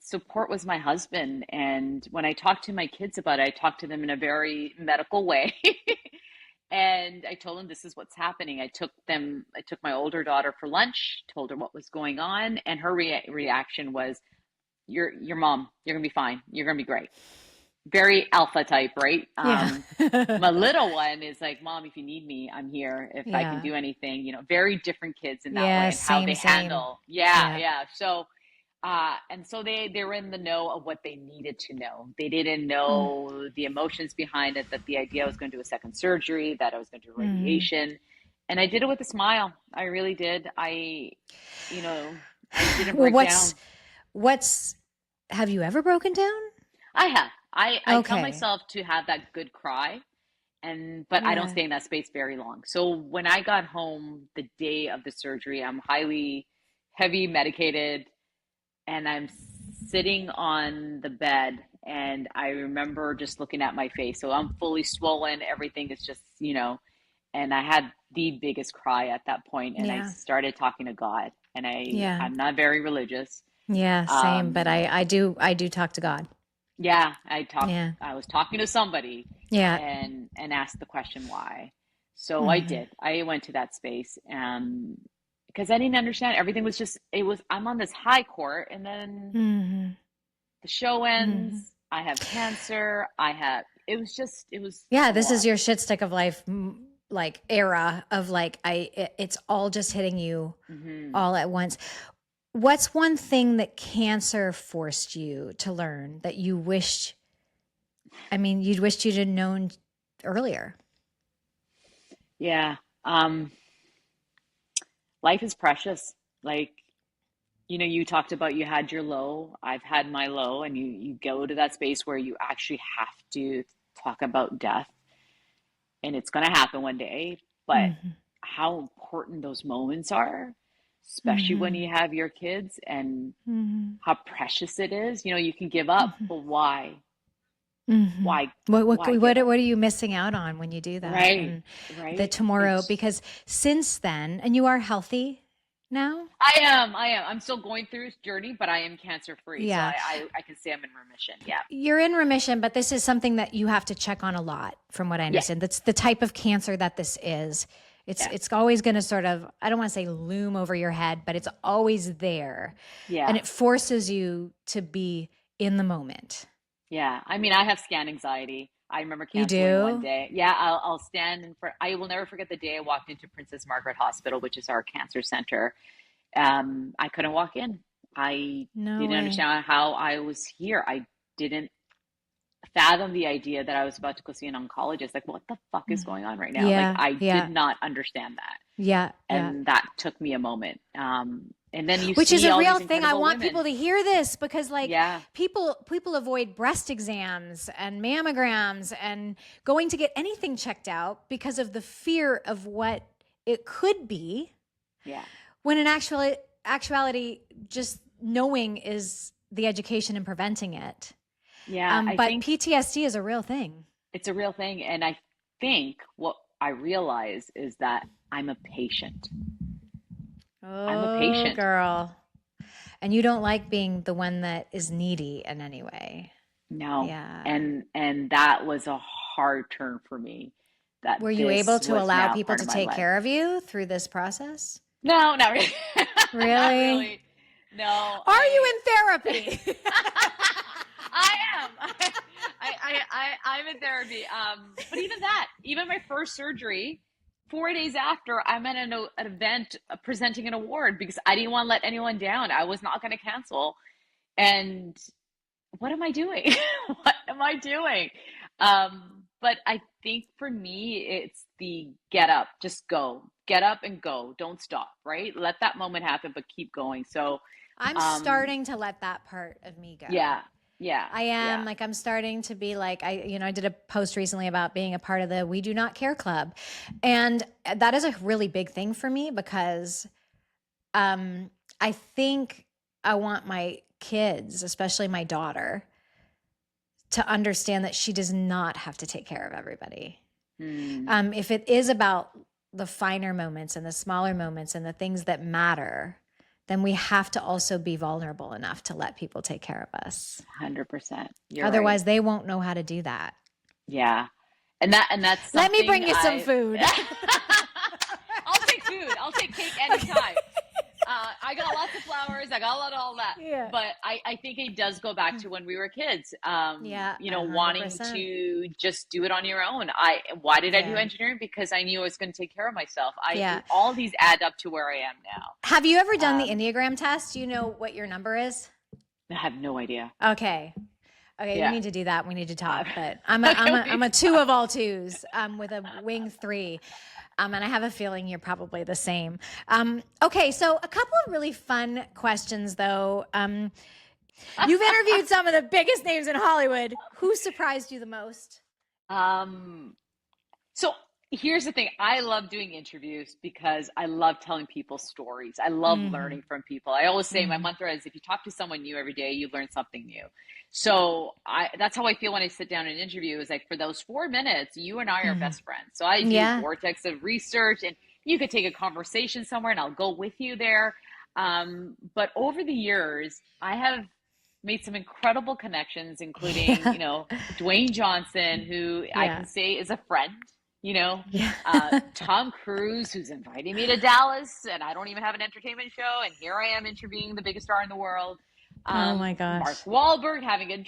support was my husband. And when I talked to my kids about it, I talked to them in a very medical way. And I told them this is what's happening. I took my older daughter for lunch, told her what was going on, and her reaction was, your mom, you're gonna be fine. You're gonna be great. Very alpha type, right? Yeah. My little one is like, Mom, if you need me, I'm here. If I can Yeah. do anything, very different kids in that way Yeah. and how Same, they same. handle. Yeah, Yeah. yeah. So and so they were in the know of what they needed to know. They didn't Mm. know the emotions behind it, that the idea I was going to do a second surgery, that I was going to do Hmm. radiation. And I did it with a smile. I really did. You know, I didn't Well, break down. what's, have you ever broken down? I have. I tell Okay. myself to have that good cry, but I don't Yeah. stay in that space very long. So when I got home the day of the surgery, I'm highly heavy medicated and I'm sitting on the bed and I remember just looking at my face. So I'm fully swollen. Everything is just, and I had the biggest cry at that point and I Yeah. started talking to God and Yeah. I'm not very religious. Yeah. Same. But Um, I do talk to God. yeah, Yeah. I was talking to somebody Yeah. and asked the question why. So I Hmm. did. I went to that space because I didn't understand. Everything was just, I'm on this high court and then Hmm. the show Hmm. ends. I have cancer. It was Yeah. a This is lot. your shit stick of life, like era of like, it's all just hitting you Hmm. all at once. What's one thing that cancer forced you to learn that you wished, I mean, you'd wished you'd have known earlier? Yeah. Um, Life is precious. Like, you talked about you had your low. I've had my low, and you go to that space where you actually have to talk about death, and it's going to happen one day. But Hmm. how important those moments are, especially when Hmm. you have your kids, and Hmm. how precious it is. You can give up, Hmm. but why? Hmm. Why? Why give up? What are you missing out on when you do that? Right, And the right. tomorrow, It's because since then, and you are healthy now? I am. I'm still going through this journey, but I am cancer free. So Yeah. I can say I'm in remission. Yeah. You're in remission, but this is something that you have to check on a lot, from what I Yeah. understand. That's the type of cancer that this is. Yeah. It's always going to sort of, I don't want to say loom over your head, but it's always there. And Yeah. it forces you to be in the moment. Yeah. I mean, I have scan anxiety. I remember You canceling one do? day. Yeah, I'll stand in front. I will never forget the day I walked into Princess Margaret Hospital, which is our cancer center. I couldn't walk in. I No didn't way. understand how I was here. I didn't fathom the idea that I was about to go see an oncologist. Like, what the fuck is going on right now? Like, Yeah, I did yeah, not understand that. yeah, yeah. And that took me a moment. And then you Which is see a all real these thing. I incredible want women. people to hear this, because like Yeah. people avoid breast exams and mammograms and going to get anything checked out because of the fear of what it could be, Yeah. when in actuality just knowing is the education and preventing it. Yeah. I But think PTSD is a real thing. it's a real thing. And I think what I realize is that I'm a patient. I'm a Oh, patient. girl. And you don't like being the one that is needy in any way. No. Yeah. And that was a hard turn for me, that Were you able this to was allow now people part to of my take life. care of you through this process? No, not really. Not Really? really. No, Are you in therapy? I am. I'm in therapy. But even that, even my first surgery, 4 days after, I'm at an event presenting an award because I didn't want to let anyone down. I was not going to cancel. And what am I doing? What am I doing? But I think for me, it's the get up, just go, get up and go. Don't stop, right? Let that moment happen, but keep going. So, I'm um, starting to let that part of me go. yeah, yeah, I am yeah. like, I'm starting to be like, I did a post recently about being a part of the We Do Not Care Club. And that is a really big thing for me because I think I want my kids, especially my daughter, to understand that she does not have to take care of everybody. Hmm. If it is about the finer moments and the smaller moments and the things that matter, then we have to also be vulnerable enough to let people take care of us. 100%. You're right. Otherwise, they won't know how to do that. Yeah. And that's Let me something bring you some I food. I'll take food. I'll take cake anytime. I got lots of flowers. I got a lot of all that. Yeah. But I think it does go back to when we were kids. Yeah, Wanting 100%. to just do it on your own. Why did I do Yeah. engineering? Because I knew I was going to take care of myself. Yeah. All these add up to where I am now. Have you ever done the Um, Enneagram test? Do you know what your number is? I have no idea. Okay. Okay, you Yeah. need to do that. We need to talk. But I'm Okay. a two of all twos, with a wing three. And I have a feeling you're probably the same. Okay, so a couple of really fun questions though. You've interviewed some of the biggest names in Hollywood. Who surprised you the most? Um, So here's the thing. I love doing interviews because I love telling people stories. I love Mm-hmm. learning from people. I always say my Mm-hmm. mantra is if you talk to someone new every day, you learn something new. So that's how I feel when I sit down in an interview is like for those 4 minutes, you and I are Mm-hmm. best friends. So I do Yeah. vortex of research and you could take a conversation somewhere and I'll go with you there. But over the years, I have made some incredible connections, including, Yeah. Dwayne Johnson, who I Yeah. can say is a friend, you know, Yeah. Tom Cruise, who's inviting me to Dallas, and I don't even have an entertainment show, and here I am interviewing the biggest star in the world. Oh my Mark gosh. Wahlberg having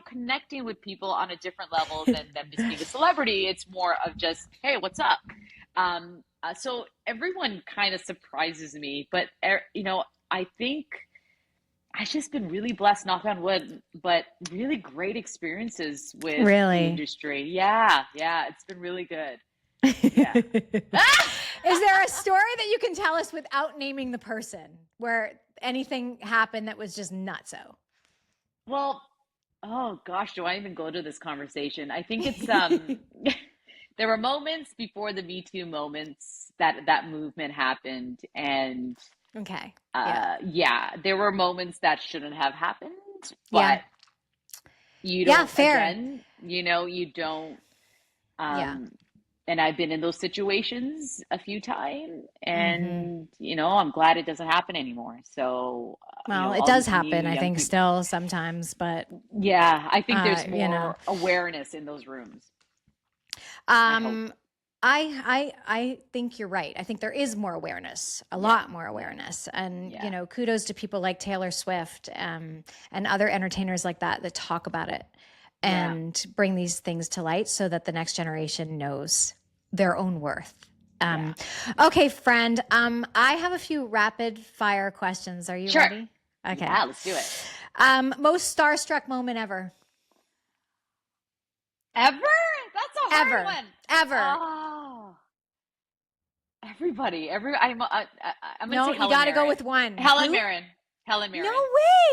connecting with people on a different level than them just being a celebrity. It's more of just, hey, what's up? So everyone kind of surprises me, but I think I've just been really blessed, knock on wood, but really great experiences with the Really? industry. Yeah, yeah, it's been really good. Yeah. Is there a story that you can tell us without naming the person where anything happened that was just nutso? Well, oh gosh, do I even go to this conversation? I think it's there were moments before the Me Too moments that movement happened, and Okay. Yeah. yeah, there were moments that shouldn't have happened, Yeah. but you Yeah. don't, Fair. again, you don't. Yeah. Um, and I've been in those situations a few times, Mm-hmm. and I'm glad it doesn't happen anymore. So, Well, it all does these new happen, I young think, people. still sometimes, but Yeah, I think there's you know, more awareness in those rooms. I hope. um, I think you're right. I think there is more awareness, a Yeah, lot more yeah, awareness, and yeah, kudos to people like Taylor Swift, and other entertainers like that talk about it yeah, and bring these things to light so that the next generation knows their own worth. yeah, Um, yeah. okay, friend. I have a few rapid fire questions. Are you Sure. ready? Okay. Yeah, let's do it. Most starstruck moment ever. Ever? That's a hard Ever. one. Ever. Oh, everybody. I'm gonna No, say you Helen got to go Mirren. with one. Helen Who? Mirren. Helen No Mirren.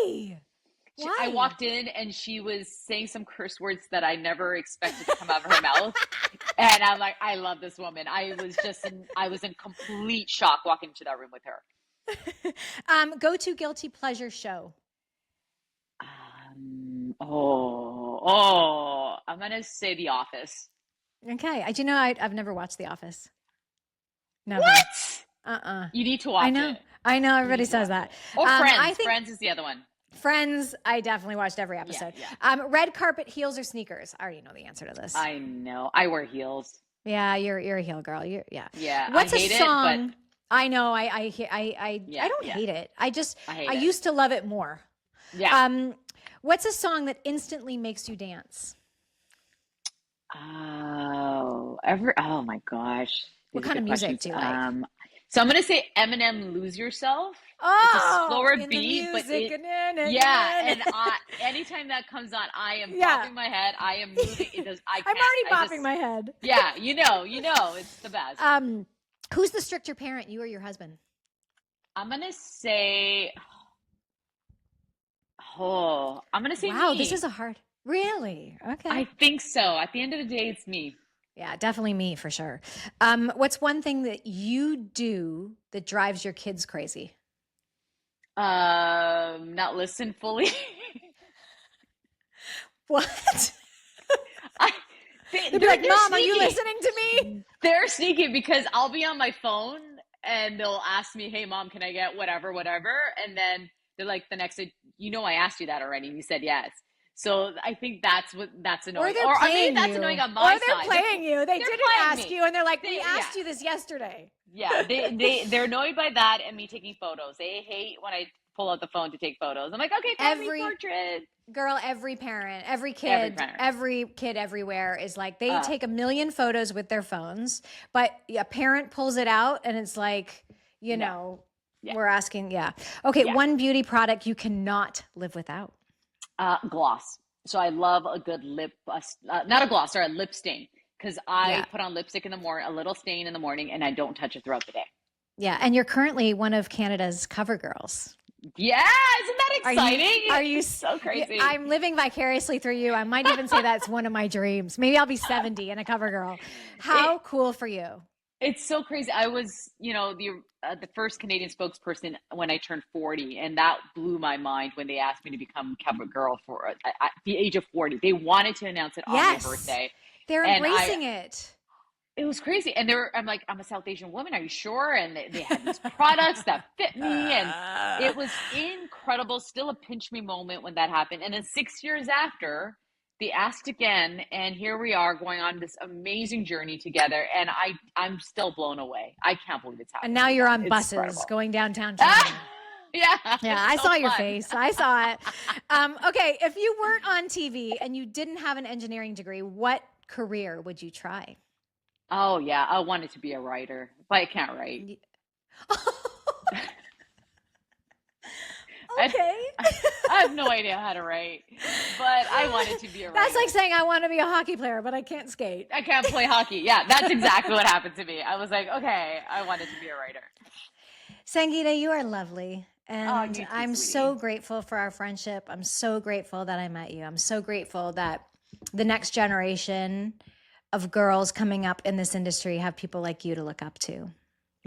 way. I Why? walked in and she was saying some curse words that I never expected to come out of her mouth. And I'm like, I love this woman. I was in complete shock walking into that room with her. Go to guilty pleasure show. I'm gonna say The Office. Okay. I do know I've never watched The Office. Never. What? Uh-uh. You need to I watch know. it. I know everybody Need to says watch that. it. Or Friends. I think Friends is the other one. Friends, I definitely watched every episode. Yeah. Red carpet, heels or sneakers? I already know the answer to this. I know. I wear heels. Yeah, you're a heel girl. Yeah. What's I hate a song? it, but I know. I don't hate it. I used to love it more. Yeah. What's a song that instantly makes you dance? Oh my gosh. What These are kind of good music questions. do you like? So I'm gonna say Eminem "Lose Yourself." It's a Oh, slower in the beat, but music. and anytime that comes on, I am bopping my head. I am moving. It does. I I'm can't. already bopping my head. Yeah, it's the best. Who's the stricter parent, you or your husband? I'm gonna say. Wow, me. this is a hard. Really? Okay. I think so. At the end of the day, it's me. Yeah, definitely me for sure. What's one thing that you do that drives your kids crazy? Not listen fully. What? They'd be like, Mom, sneaky. Are you listening to me? They're sneaky because I'll be on my phone and they'll ask me, hey, Mom, can I get whatever? And then they're like, the next day, I asked you that already. And you said yes. So I think that's annoying. Or maybe that's annoying on my side. Or they're playing you. They didn't ask you, and they're like, we asked you this yesterday. Yeah, they're annoyed by that and me taking photos. They hate when I pull out the phone to take photos. I'm like, okay, family portrait. Girl, every parent, every kid everywhere is like, they take a million photos with their phones, but a parent pulls it out and it's like, we're asking, Okay, one beauty product you cannot live without. Gloss. So I love a good lip, not a gloss, sorry, a lip stain. Because I put on lipstick in the morning, a little stain in the morning, and I don't touch it throughout the day. Yeah, and you're currently one of Canada's CoverGirls. Yeah, isn't that exciting? Are you so crazy? I'm living vicariously through you. I might even say that's one of my dreams. Maybe I'll be 70 and a CoverGirl. How cool for you? It's so crazy. I was, the first Canadian spokesperson when I turned 40, and that blew my mind when they asked me to become CoverGirl for at the age of 40. They wanted to announce it on my birthday. They're embracing it. It was crazy. And I'm like, I'm a South Asian woman. Are you sure? And they had these products that fit me. And it was incredible. Still a pinch me moment when that happened. And then 6 years after, they asked again. And here we are going on this amazing journey together. And I'm still blown away. I can't believe it's happening. And now you're on buses going downtown Toronto. Yeah, I saw your face. I saw it. Okay, if you weren't on TV and you didn't have an engineering degree, what career would you try? Oh, yeah. I wanted to be a writer, but I can't write. Okay. I have no idea how to write, but I wanted to be a writer. That's like saying I want to be a hockey player, but I can't skate. I can't play hockey. Yeah, that's exactly what happened to me. I was like, okay, I wanted to be a writer. Sangita, you are lovely. And you too, I'm sweetie. so grateful for our friendship. I'm so grateful that I met you. I'm so grateful that the next generation of girls coming up in this industry have people like you to look up to.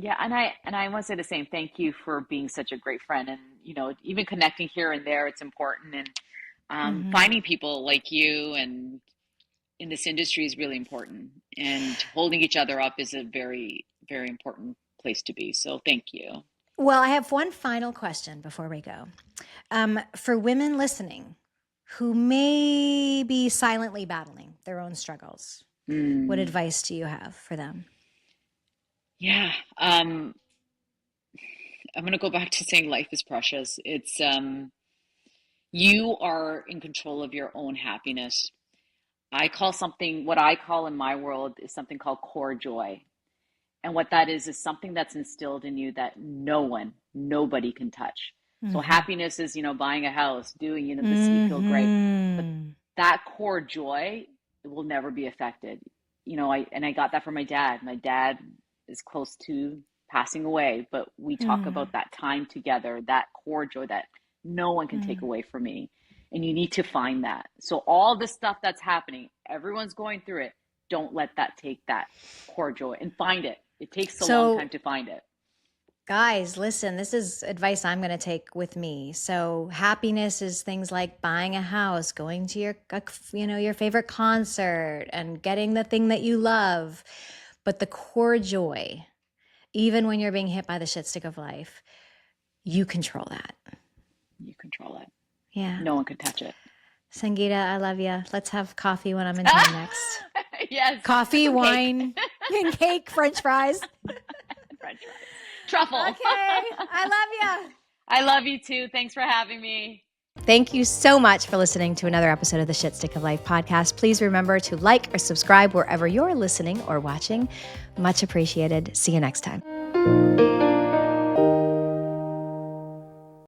Yeah, and I want to say the same. Thank you for being such a great friend, and even connecting here and there, it's important. And finding people like you and in this industry is really important. And holding each other up is a very, very important place to be. So thank you. Well, I have one final question before we go. For women listening who may be silently battling their own struggles, what advice do you have for them? Yeah. I'm going to go back to saying life is precious. It's, you are in control of your own happiness. What I call in my world is something called core joy. And what that is something that's instilled in you that nobody can touch. So happiness is, buying a house, doing, this, you feel great. But that core joy will never be affected. I got that from my dad. My dad is close to passing away, but we talk about that time together, that core joy that no one can take away from me. And you need to find that. So all the stuff that's happening, everyone's going through it. Don't let that take that core joy, and find it. It takes a long time to find it. Guys, listen, this is advice I'm going to take with me. So happiness is things like buying a house, going to your favorite concert, and getting the thing that you love. But the core joy, even when you're being hit by the shit stick of life, you control that. You control it. Yeah. No one can touch it. Sangita, I love you. Let's have coffee when I'm in town next. Yes. Coffee, wine, and cake, French fries. French fries. Truffle. Okay. I love you. I love you too. Thanks for having me. Thank you so much for listening to another episode of the Shit Stick of Life podcast. Please remember to like or subscribe wherever you're listening or watching. Much appreciated. See you next time.